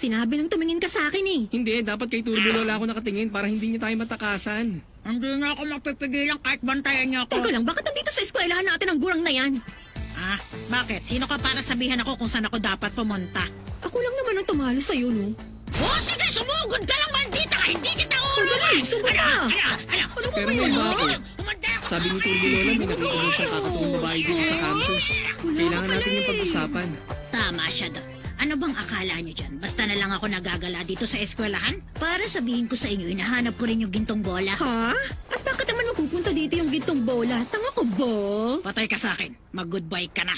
sinabi nang tumingin ka sa akin eh. Hindi, dapat kay Turbo Lola ako nakatingin para hindi niya tayo matakasan. Hindi nga ako mapipigilan kahit bantayan niya ako. Teka lang, bakit nandito sa eskwelahan natin ang gurang na yan? Ah, bakit? Sino ka para sabihan ako kung saan ako dapat pumunta? Ako lang naman ang tumalo sa'yo, no? Oh, sige, sumugod ka lang, maldita ka! Hindi kita Dali, sugod na! Ano Pero ba may yun, bakit? Umanda ako! Sabi ni Turbo Lola, may nakita daw siyang kakatuwang babae dito sa campus. Kailangan natin yung pag-usapan. Tama siya doon. Ano bang akala niyo dyan? Basta na lang ako nagagala dito sa eskwelahan? Para sabihin ko sa inyo, hinahanap ko rin yung gintong bola. Ha? At bakit naman mapupunta dito yung gintong bola? Tanga ko ba? Patay ka sa akin. Mag-goodbye ka na.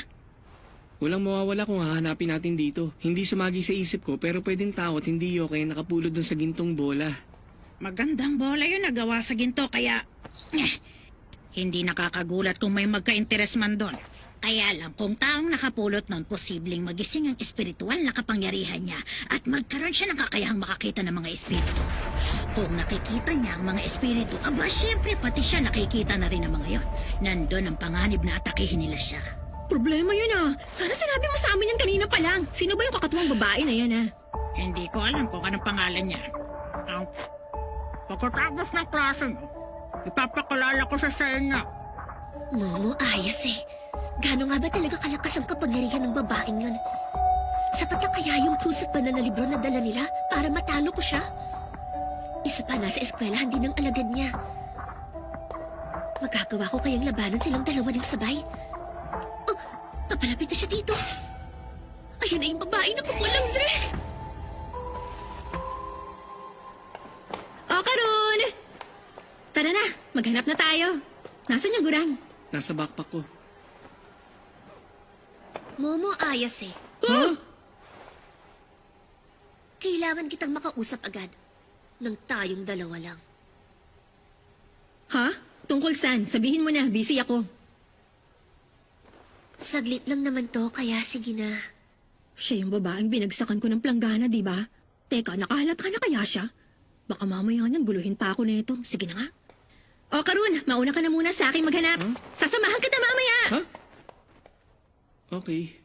Walang mawawala kung hahanapin natin dito. Hindi sumagi sa isip ko, pero pwedeng takot hindi okay nakapulot dun sa gintong bola. Magandang bola yun nagawa sa ginto, kaya... hindi nakakagulat kung may magka-interes man doon. Kaya lang, kung taong nakapulot nun, posibleng magising ang espiritual na kapangyarihan niya at magkaroon siya ng kakayahang makakita ng mga espiritu. Kung nakikita niya ang mga espiritu, aba syempre pati siya nakikita na rin ang mga yon. Nandun ang panganib na atakihin nila siya. Problema yun ah. Sana sinabi mo sa amin yan kanina pa lang. Sino ba yung kakatuwang babae na yan ah? Hindi ko alam kung anong pangalan niya. Pagkatapos ng klase niyo, ipapakalala ko siya sa inyo. Momo, ayos eh. Gano'n nga ba talaga kalakas ang kapangyarihan ng babaeng yun? Sapat na kaya yung krus at pananalibro na dala nila para matalo ko siya? Isa pa, nasa eskwelahan din ang alagad niya. Magagawa ko kayang labanan silang dalawa ng sabay? Oh, papalapit na siya dito. Ayan na yung babae na walang dress. O, Karun! Tara na, maghanap na tayo. Nasaan yung gurang? Nasa backpack ko. Momo, ayos eh. Huh? Kailangan kitang makausap agad. Nang tayong dalawa lang. Ha? Tungkol saan? Sabihin mo na, busy ako. Saglit lang naman to, kaya sige na. Siya yung babaeng binagsakan ko ng planggana, di ba? Teka, nakahalata na kaya siya? Baka mamaya niyang guluhin pa ako nito. Sige na nga. O, Karun, mauna ka na muna sa aking maghanap. Huh? Sasamahan kita mamaya. Ha? Okay.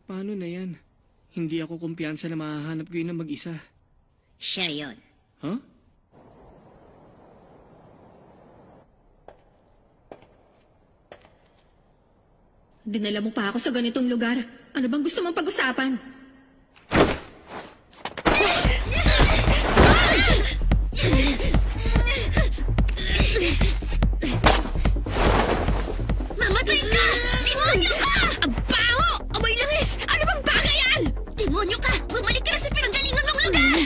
Paano na yan? Hindi ako kumpiyansa na mahahanap ko yun ng mag-isa. Siya yon. Huh? Dinala mo pa ako sa ganitong lugar. Ano bang gusto mong pag-usapan? Mamatay ka! Demonyo ka! Ang baho! Amoy langis! Ano bang bagay yan? Demonyo ka! Bumalik ka na sa pinanggalingan mong lugar!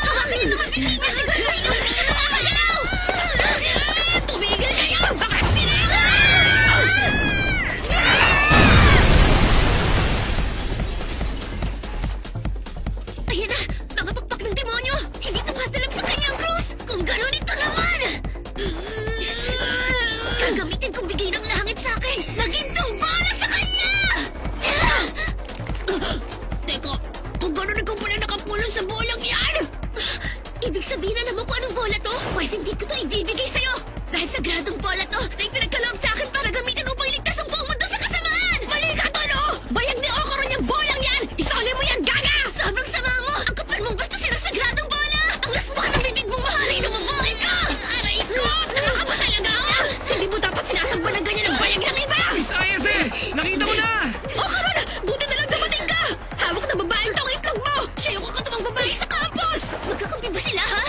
Hawakan yung mga piling niya! Siguro hindi siya nakakagalaw! Tumigil kayo! Baka sinira! Ayan na! Mga pakpak ng demonyo! Hindi tumatalab sa kanyang krus! Kung gano'n ito naman! Gagamitin kong bigay ng langit sa akin! Magintong bola sa kanya! Teka, kung gano'n ikaw pala nakapulong sa bolang yan! Ibig sabihin na naman kung anong bola to? Pwes hindi ko to ibibigay sa'yo! Dahil sagradong bola to na ipinagkaloob sa akin para gamitin upang iligtas ang buong mundo sa kasamaan! Mali ka, Tono! Bayag ni Okaron yung bolang yan! Isoli mo yan, gaga! Sobrang sama mo! Ang kapal mong basta sinasagradong bola! Ang laswa ng bibig mong mahari na mabuhay ka! Aray ko! Sama ka ba talaga? Hindi mo dapat sinasamba ng ganyan ang bayag ng iba! Isayas eh! Nakita mo na! Okaron! Buti na lang dumating ka! Hawak na babaeng tong itlog mo! Siya yung kakatuwang babae sa campus! Magkakampi ba sila, ha?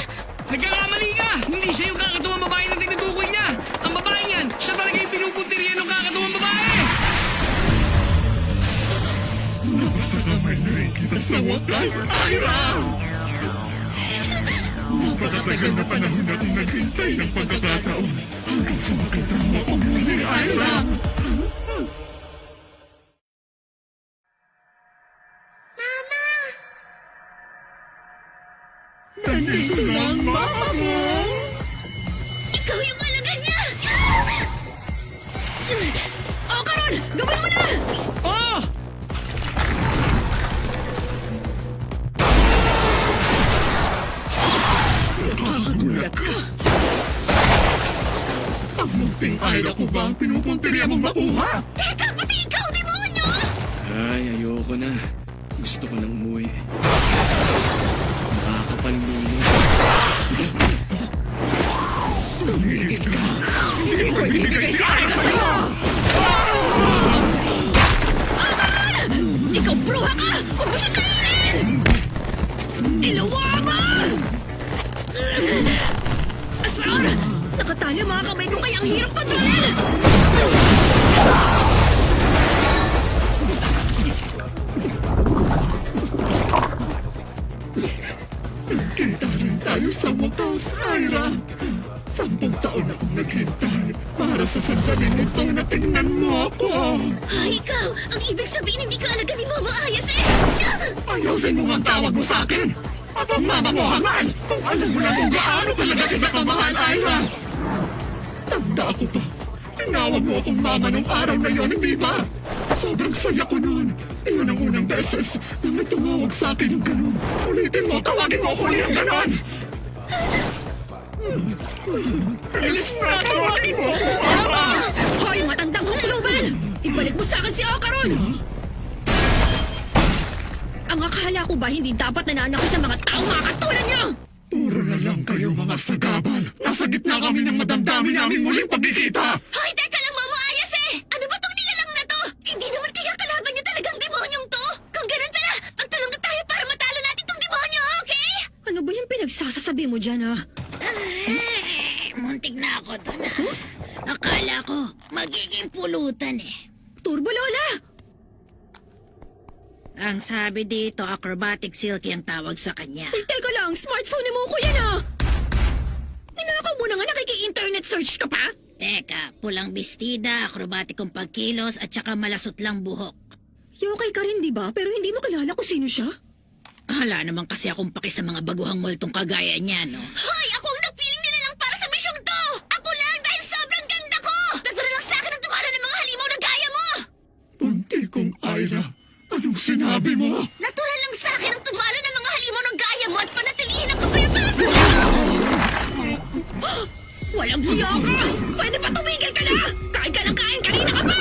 Nagkakamali ka! Hindi siya yung kakatuwang babae na tinutukoy niya! Ang babae niyan, siya talaga yung pinupuntirya ng kakatuwang babae! Napasakamay na rin kita sa wakas, Ira! Napakatagal na panahon natin naghintay ng pagkakataon hanggang sa makita mo ang muli, Ira! Nandito na ang mama mo! Ikaw yung alaga niya! Okaron! Gawin mo na! Oh! Nakakagulat ka! Ang munting Ira ko ba ang pinupuntirya mong makuha? Teka, pati ikaw, demonyo! Ay, ayoko na. Gusto ko nang umuwi. Nakakapanlumo. Tumigil ka! Hindi ko ibibigay si Aya sa'yo! Ikaw, bruha ka! Huwag mo siya kainin! Iluwa mo! Asar! Nakatali ang mga kamay ko kaya ang hirap kontrolin! Kita rin tayo sa wakas, Ira! 10 taon akong naghintay para sa sandaling ito na tingnan mo ako! Ay, ikaw! Ang ibig sabihin hindi ka alaga ni Mama Ayas eh! Ayusin mo ang tawag mo sa akin! At ang mama mo hangal! Kung alam mo na kung gaano talaga kita kamahal, Ira! Tanda ko pa! Tinawag mo akong mama nung araw na yon, hindi ba? Sobrang saya ko noon. Iyon ang unang beses na may tumawag sa akin ng ganun. Ulitin mo, tawagin mo ako ulit ng ganun! Bilis na, tawagin mo ako, Mama! Hoy, matandang hukluban! Ibalik mo sa akin si Okarun! Ang akala ko ba hindi dapat nananakit ng mga taong mga katulad niyo? Puro na lang kayo mga sagabal. Nasa gitna kami ng madamdami naming muling pagkikita. Hoy, teka lang, Mama Ayas eh! Ano ba tong nilalang na to? Hindi naman kaya kalaban niyo talagang demonyong to? Kung ganun pala, magtulungan tayo para matalo natin tong demonyo, okay? Ano ba yung pinagsasasabi mo dyan, ah? Muntik na ako doon ah. Akala ko magiging pulutan eh. Turbo Lola! Ang sabi dito, acrobatic silky ang tawag sa kanya. Ay, teka lang, smartphone ni Muko yan, ah! Ninakaw mo na nga, nakiki-internet search ka pa? Teka, pulang bestida, akrobatikong pagkilos at saka malasot lang buhok. Yokay ka rin, di ba? Pero hindi mo kilala kung sino siya? Hala naman kasi akong paki sa mga baguhang multong kagaya niya, no? Hoy, ako ang nagpiling nila lang para sa misyong to! Ako lang dahil sobrang ganda ko! Natural lang sa akin ang tumara ng mga halimaw na gaya mo! Bunti kong Ira, anong sinabi mo? Natural lang sa akin ang tumalo ng mga halimaw ng gaya mo at panatilihin ang kapayapaan! Walang hiya ka! Pwede ba tumigil ka na? Kain ka ng kain, kanina ka pa!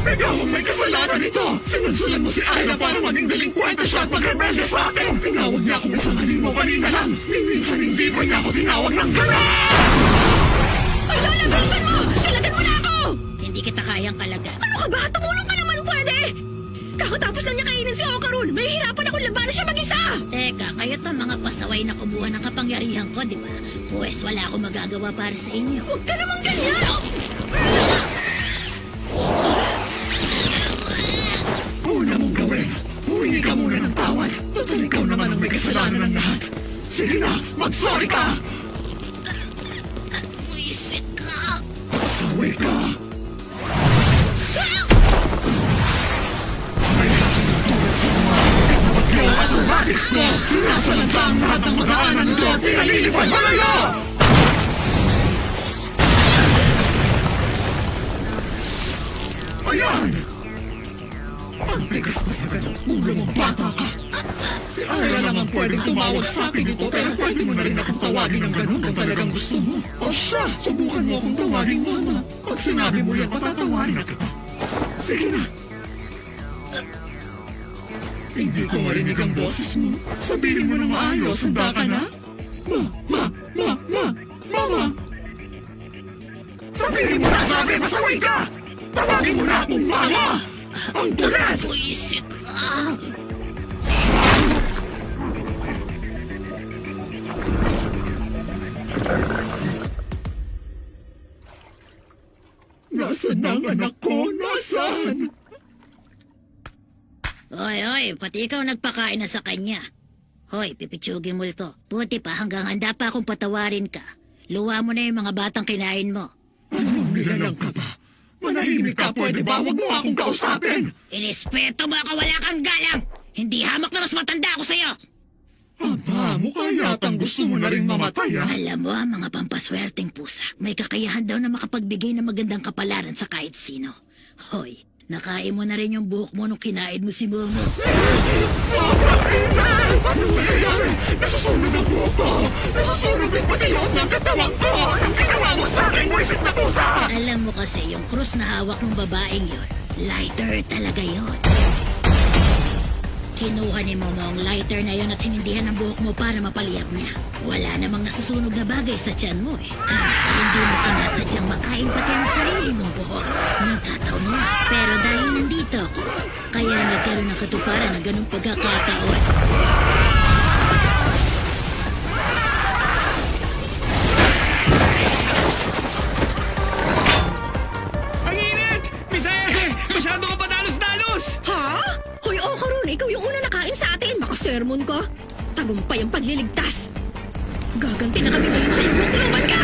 Ikaw ang may kasalanan nito! Sinunsulan mo si Ira para maging delinkwente siya at magrebelde sa akin! Tinawag niya akong isang halimaw kanina lang! Minsan hindi pa niya ako tinawag ng gano'n! Ay, Lola, bilisan mo! Kalagan mo na ako! Hindi kita kayang kalagan. Ano ka ba? Tumulong ka naman, pwede! Kakatapos lang niya kainin si Okarun, may hirapan akong labanan siya mag-isa! Teka, kayo to mga pasaway na kumuha ng kapangyarihan ko, di ba? Pues wala akong magagawa para sa inyo. Huwag ka naman ganyan! Una mong gawin, huwingi ka muna ng tawad. Total ikaw naman ang may kasalanan ng lahat. Sige na, mag-sorry ka! Buisit ka! Pasaway ka! May nakatulad sa mga kapatyo at robotics ko! Sinasalanta ang lahat ng mag-aanan nito at pinalilipad malayo! Ayan! Ang bigas talaga ng ulo mong bata ka! Si Ira lang ang pwedeng tumawag sa akin dito pero pwede mo na rin akong tawagin ng ganun kung talagang gusto mo. O siya, subukan mo akong tawagin mama. Pag sinabi mo yan, patatawarin na kita. Sige na. Hindi ko marinig ang boses mo. Sabihin mo na maayos, handa ka na? Mama! Sabihin mo na sabi, masaway ka! Tawagin mo na akong mama! Ang tulat! Buisit ka! Nasaan na ang anak ko? Nasaan? Hoy, pati ikaw nagpakain na sa kanya. Hoy, pipitsugin mo ito. Buti pa hanggang handa pa akong patawarin ka. Luwa mo na yung mga batang kinain mo. Anong nilalang ka ba? Manahimik ka, pwede ba? Huwag mo akong kausapin! Inispeto mo ako, wala kang galang! Hindi hamak na mas matanda ako sa'yo! Aba, mukha yatang gusto mo na rin mamatay, ah. Alam mo, ang mga pampaswerteng pusa, may kakayahan daw na makapagbigay ng magandang kapalaran sa kahit sino. Hoy, nakain mo na rin yung buhok mo nung kinain mo si Momo. Sobrang inay! Anong nangyayari? Nasusunog ang buhok ko! Nasusunog ang pati loob ng katawan ko! Anong ginawa mo sa akin, wisit na pusa? Alam mo kasi, yung krus na hawak ng babaeng yon, lighter talaga yon. Kinuha ni Momo ang lighter na yon at sinindihan ang buhok mo para mapaliyab niya. Wala namang nasusunog na bagay sa tiyan mo eh. Kaso hindi mo sinasadyang makain pati ang sarili mong buhok. Nagkataon mo. Pero dahil nandito ako, kaya nagkaroon ng katuparan ng ganung pagkakataon. Ang init! Misayase! Masyado ka padalos-dalos! Ha? Hoy, Okarun, ikaw yung una nakain sa atin. Makasermon ka. Tagumpay ang pagliligtas. Gaganti na kami ngayon sa iyong kluban ka!